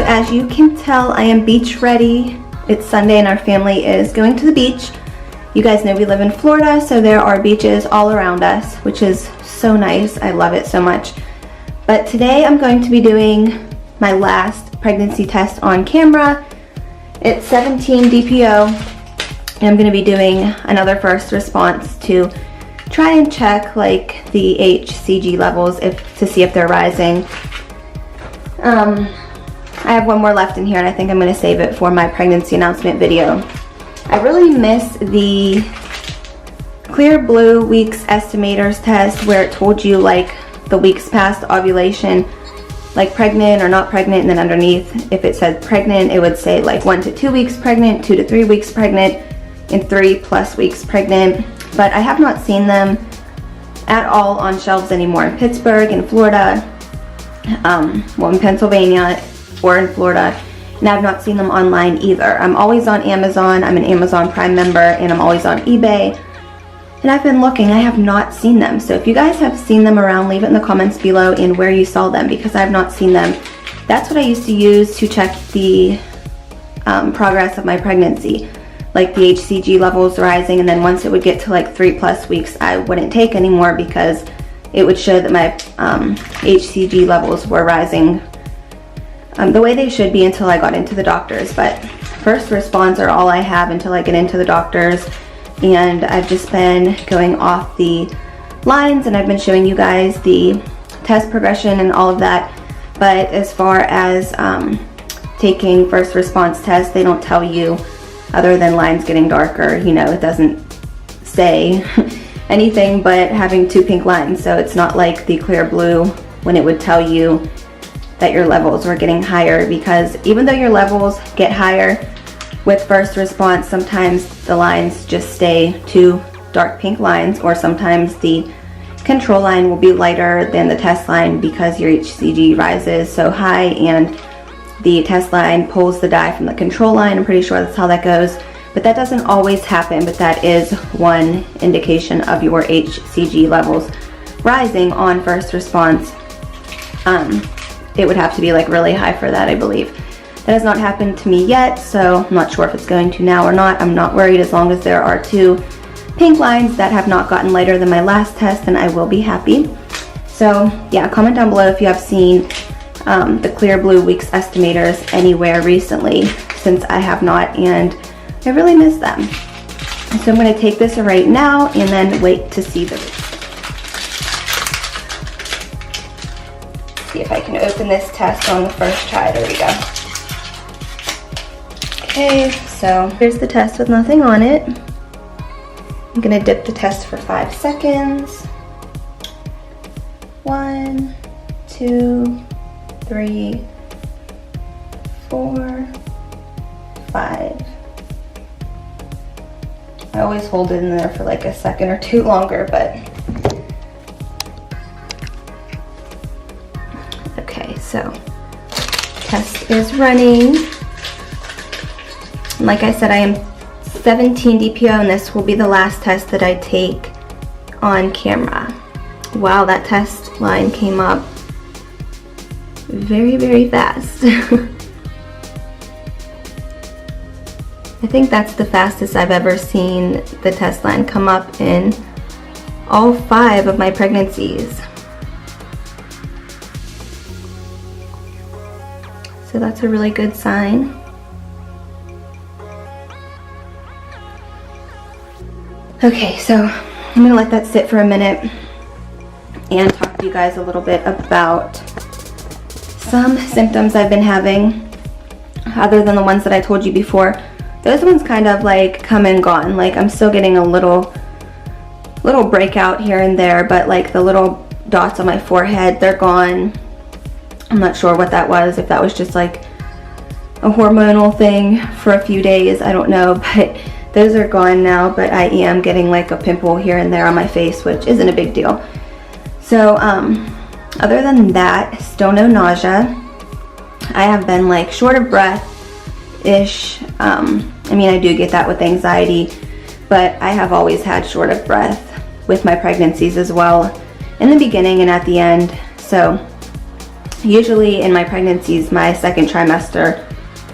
so as you can tell, I am beach ready. It's Sunday and our family is going to the beach. You guys know we live in Florida, so there are beaches all around us, which is so nice. I love it so much. But today I'm going to be doing my last pregnancy test on camera. It's 17 DPO, and I'm going to be doing another first response to try and check like the HCG levels to see if they're rising. I have one more left in here, and I think I'm going to save it for my pregnancy announcement video. I really miss the Clear Blue Weeks Estimators test where it told you like the weeks past ovulation, like pregnant or not pregnant, and then underneath, if it said pregnant, it would say like 1 to 2 weeks pregnant, 2 to 3 weeks pregnant, and 3+ weeks pregnant. But I have not seen them at all on shelves anymore in Pittsburgh, in Florida, well, in Pennsylvania, or in Florida, and I've not seen them online either. I'm always on Amazon. I'm an Amazon Prime member, and I'm always on eBay, and I've been looking. I have not seen them. So if you guys have seen them around, leave it in the comments below and where you saw them, because I have not seen them. That's what I used to use to check the progress of my pregnancy, like the HCG levels rising, and then once it would get to like 3+ weeks, I wouldn't take anymore because it would show that my HCG levels were rising the way they should be until I got into the doctors. But first response are all I have until I get into the doctors, and I've just been going off the lines, and I've been showing you guys the test progression and all of that. But as far as taking first response tests, they don't tell you, other than lines getting darker, you know, it doesn't say anything but having 2 pink lines. So it's not like the Clear Blue when it would tell you that your levels were getting higher, because even though your levels get higher with first response, sometimes the lines just stay 2 dark pink lines, or sometimes the control line will be lighter than the test line because your HCG rises so high and the test line pulls the dye from the control line. I'm pretty sure that's how that goes, but that doesn't always happen. But that is one indication of your HCG levels rising on first response. It would have to be like really high for that, I believe. That has not happened to me yet, so I'm not sure if it's going to now or not. I'm not worried. As long as there are 2 pink lines that have not gotten lighter than my last test, then I will be happy. So yeah, comment down below if you have seen the Clear Blue Weeks Estimators anywhere recently, since I have not, and I really miss them. So I'm going to take this right now and then wait to see the results. See if I can open this test on the first try. There we go. Okay, so here's the test with nothing on it. I'm gonna dip the test for 5 seconds. 1, 2, 3, 4, 5. I always hold it in there for like a second or 2 longer, but okay, so test is running. And like I said, I am 17 DPO, and this will be the last test that I take on camera. Wow, that test line came up very, very fast. I think that's the fastest I've ever seen the test line come up in all 5 of my pregnancies. So that's a really good sign. Okay, so I'm gonna let that sit for a minute and talk to you guys a little bit about some symptoms I've been having, other than the ones that I told you before. Those ones kind of like come and gone. Like I'm still getting a little breakout here and there, but like the little dots on my forehead, they're gone. I'm not sure what that was, if that was just like a hormonal thing for a few days, I don't know, but those are gone now. But I am getting like a pimple here and there on my face, which isn't a big deal. So other than that, still no nausea. I have been like short of breath-ish. I mean, I do get that with anxiety, but I have always had short of breath with my pregnancies as well, in the beginning and at the end. So Usually in my pregnancies, my second trimester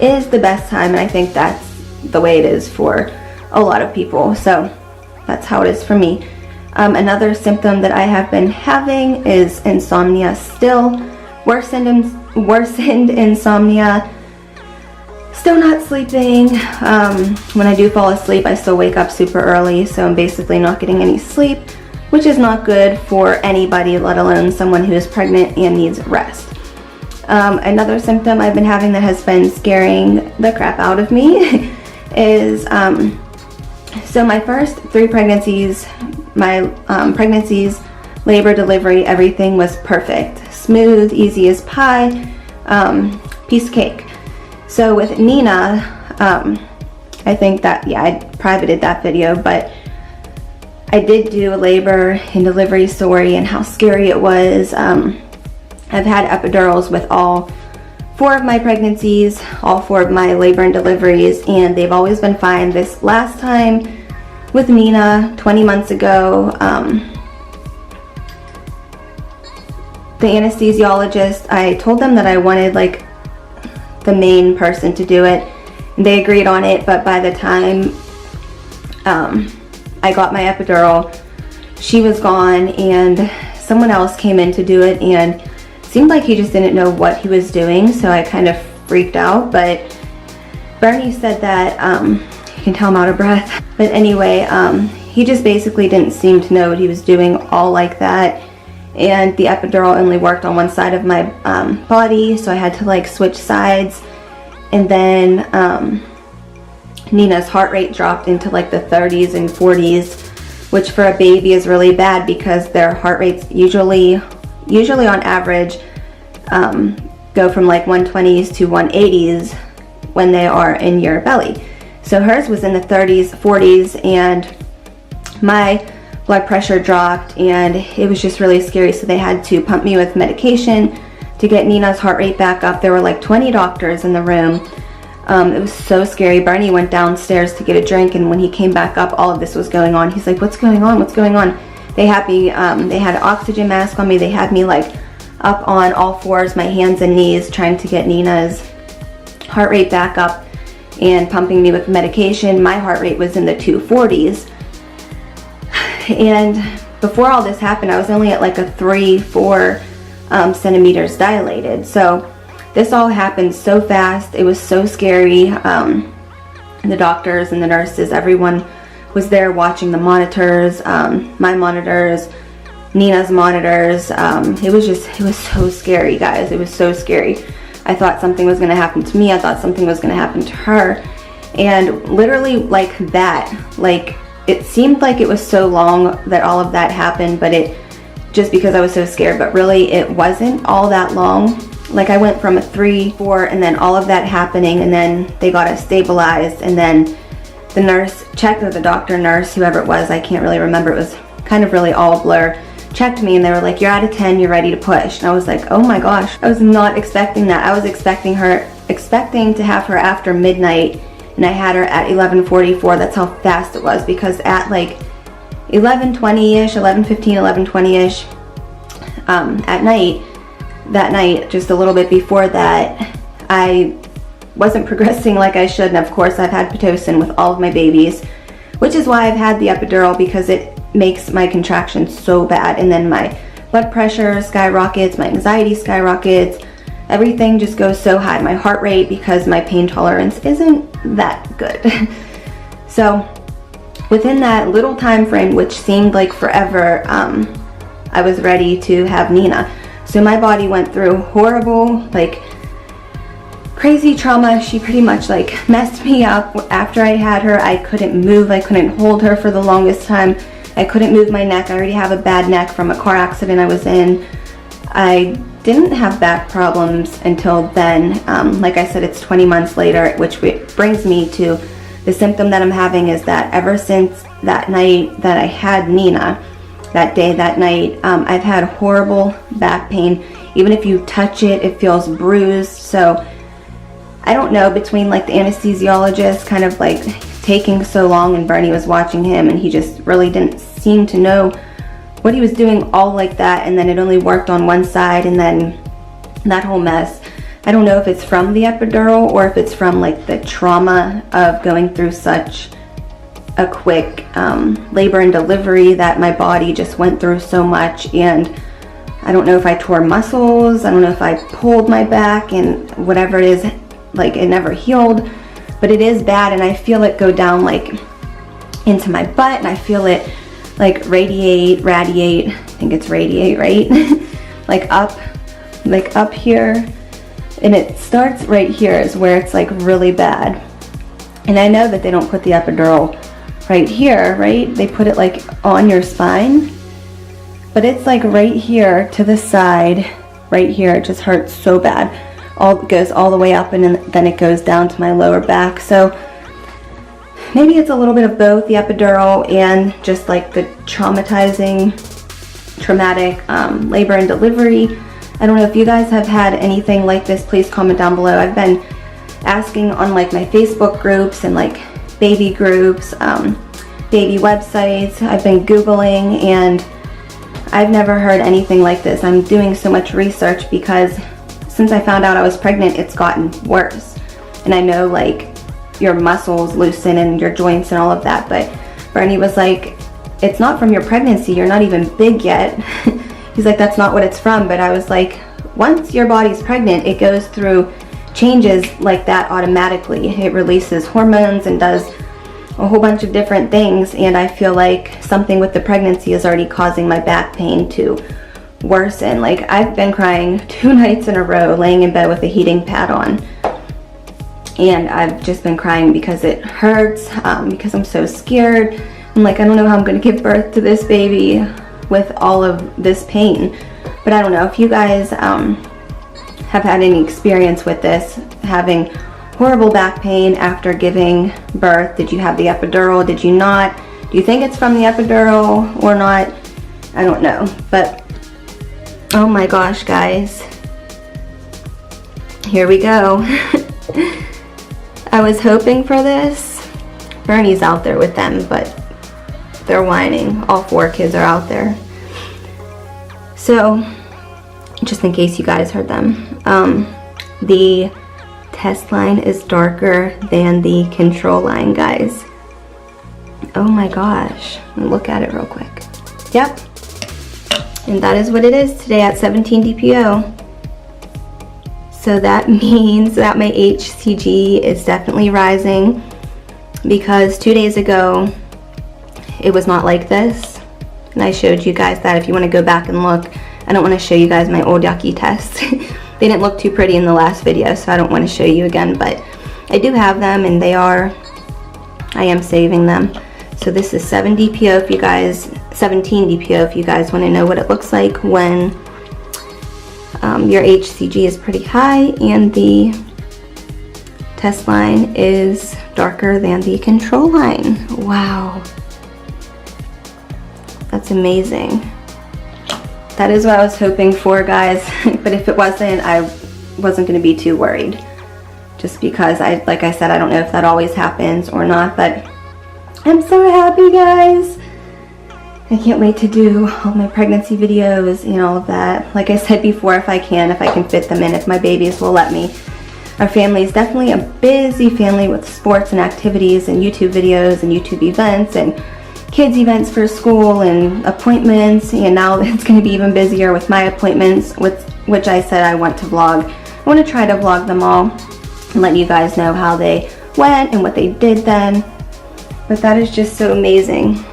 is the best time, and I think that's the way it is for a lot of people. So that's how it is for me. Another symptom that I have been having is insomnia still. Worsened insomnia. Still not sleeping. When I do fall asleep, I still wake up super early, so I'm basically not getting any sleep, which is not good for anybody, let alone someone who is pregnant and needs rest. Another symptom I've been having that has been scaring the crap out of me is, so my first 3 pregnancies, labor, delivery, everything was perfect. Smooth, easy as pie, piece of cake. So with Nina, I think that, yeah, I privated that video, but I did do a labor and delivery story and how scary it was. I've had epidurals with all 4 of my pregnancies, all 4 of my labor and deliveries, and they've always been fine. This last time with Nina, 20 months ago, the anesthesiologist, I told them that I wanted like the main person to do it. They agreed on it, but by the time I got my epidural, she was gone and someone else came in to do it, and seemed like he just didn't know what he was doing, so I kind of freaked out. But Bernie said that, you can tell I'm out of breath, but anyway, he just basically didn't seem to know what he was doing all like that, and the epidural only worked on one side of my body, so I had to like switch sides. And then Nina's heart rate dropped into like the 30s and 40s, which for a baby is really bad because their heart rates usually on average go from like 120s to 180s when they are in your belly. So hers was in the 30s, 40s, and my blood pressure dropped, and it was just really scary. So they had to pump me with medication to get Nina's heart rate back up. There were like 20 doctors in the room. It was so scary. Barney went downstairs to get a drink, and when he came back up, all of this was going on. He's like, what's going on? What's going on? They had me, they had an oxygen mask on me. They had me like up on all fours, my hands and knees, trying to get Nina's heart rate back up and pumping me with medication. My heart rate was in the 240s. And before all this happened, I was only at like a 3-4 centimeters dilated. So this all happened so fast. It was so scary. The doctors and the nurses, everyone was there watching the monitors, my monitors, Nina's monitors. It was so scary, guys. It was so scary. I thought something was going to happen to me. I thought something was going to happen to her. And literally like that, like it seemed like it was so long that all of that happened, but it just because I was so scared, but really it wasn't all that long. Like I went from a 3-4 and then all of that happening, and then they got us stabilized, and then the nurse checked, or the doctor, nurse, whoever it was, I can't really remember, it was kind of really all a blur, checked me, and they were like, you're out of 10, you're ready to push. And I was like, oh my gosh, I was not expecting that. I was expecting to have her after midnight, and I had her at 11:44. That's how fast it was, because at like 11:20ish, 11:15, 11:20ish at night, that night, just a little bit before that, I wasn't progressing like I should. And of course I've had Pitocin with all of my babies, which is why I've had the epidural, because it makes my contractions so bad, and then my blood pressure skyrockets, my anxiety skyrockets, everything just goes so high. My heart rate, because my pain tolerance isn't that good. So within that little time frame, which seemed like forever, I was ready to have Nina. So my body went through horrible, like crazy trauma. She pretty much like messed me up. After I had her, I couldn't move. I couldn't hold her for the longest time. I couldn't move my neck. I already have a bad neck from a car accident I was in. I didn't have back problems until then. Like I said, it's 20 months later, which brings me to the symptom that I'm having is that ever since that night that I had Nina, that day, that night, I've had horrible back pain. Even if you touch it, it feels bruised. So I don't know, between like the anesthesiologist kind of like taking so long, and Bernie was watching him, and he just really didn't seem to know what he was doing all like that, and then it only worked on one side, and then that whole mess. I don't know if it's from the epidural or if it's from like the trauma of going through such a quick labor and delivery that my body just went through so much, and I don't know if I tore muscles, I don't know if I pulled my back, and whatever it is, like it never healed, but it is bad, and I feel it go down like into my butt, and I feel it like radiate, I think it's radiate, right? like up here, and it starts right here is where it's like really bad. And I know that they don't put the epidural right here, right? They put it like on your spine, but it's like right here to the side, right here. It just hurts so bad. It goes all the way up, and then it goes down to my lower back. So maybe it's a little bit of both, the epidural and just like the traumatic labor and delivery. I don't know if you guys have had anything like this. Please comment down below. I've been asking on like my Facebook groups and like baby groups, baby websites. I've been Googling, and I've never heard anything like this. I'm doing so much research because since I found out I was pregnant, it's gotten worse. And I know like your muscles loosen and your joints and all of that, but Bernie was like, it's not from your pregnancy, you're not even big yet. He's like, that's not what it's from. But I was like, once your body's pregnant, it goes through changes like that automatically. It releases hormones and does a whole bunch of different things, and I feel like something with the pregnancy is already causing my back pain to worsen. Like I've been crying 2 nights in a row laying in bed with a heating pad on, and I've just been crying because it hurts, because I'm so scared. I'm like, I don't know how I'm going to give birth to this baby with all of this pain. But I don't know if you guys have had any experience with this, having horrible back pain after giving birth. Did you have the epidural? Did you not? Do you think it's from the epidural or not? I don't know. But oh my gosh, guys, here we go. I was hoping for this. Bernie's out there with them, but they're whining. All 4 kids are out there. So just in case you guys heard them, the test line is darker than the control line, guys. Oh my gosh, look at it real quick. Yep, and that is what it is today at 17 DPO. So that means that my HCG is definitely rising, because 2 days ago it was not like this, and I showed you guys that. If you want to go back and look, I don't want to show you guys my old yucky tests. They didn't look too pretty in the last video, so I don't want to show you again, but I do have them, and I am saving them. So this is 17 DPO if you guys want to know what it looks like when your HCG is pretty high and the test line is darker than the control line. Wow, that's amazing. That is what I was hoping for, guys. But if it wasn't, I wasn't going to be too worried. Just because, like I said, I don't know if that always happens or not. But I'm so happy, guys. I can't wait to do all my pregnancy videos and all of that. Like I said before, if I can fit them in, if my babies will let me. Our family is definitely a busy family with sports and activities and YouTube videos and YouTube events and kids events for school and appointments, and now it's going to be even busier with my appointments, which I said I want to vlog. I want to try to vlog them all and let you guys know how they went and what they did then. But that is just so amazing.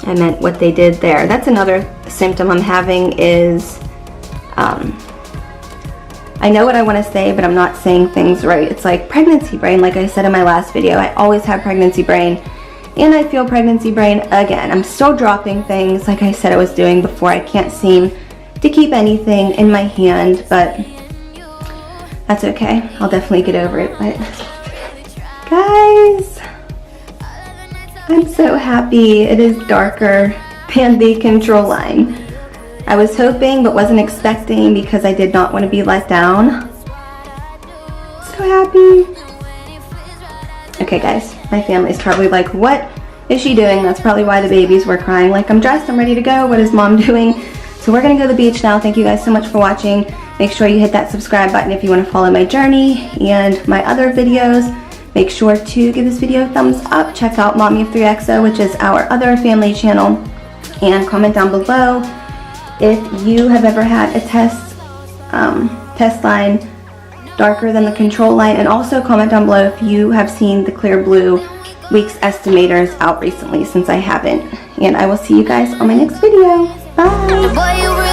I meant what they did there. That's another symptom I'm having is, I know what I want to say, but I'm not saying things right. It's like pregnancy brain, like I said in my last video. I always have pregnancy brain, and I feel pregnancy brain again. I'm still dropping things like I said I was doing before. I can't seem to keep anything in my hand, but that's okay. I'll definitely get over it. But guys, I'm so happy it is darker than the control line. I was hoping but wasn't expecting because I did not want to be let down. So happy. Okay guys, my family's probably like, what is she doing? That's probably why the babies were crying. Like, I'm dressed, I'm ready to go. What is mom doing? So So we're gonna go to the beach now. Thank you guys so much for watching. Make sure you hit that subscribe button if you want to follow my journey and my other videos. Make sure to give this video a thumbs up. Check out Mommy of 3XO, which is our other family channel. And comment down below if you have ever had a test line darker than the control line. And also comment down below if you have seen the clear blue weeks estimators out recently, since I haven't. And I will see you guys on my next video. Bye!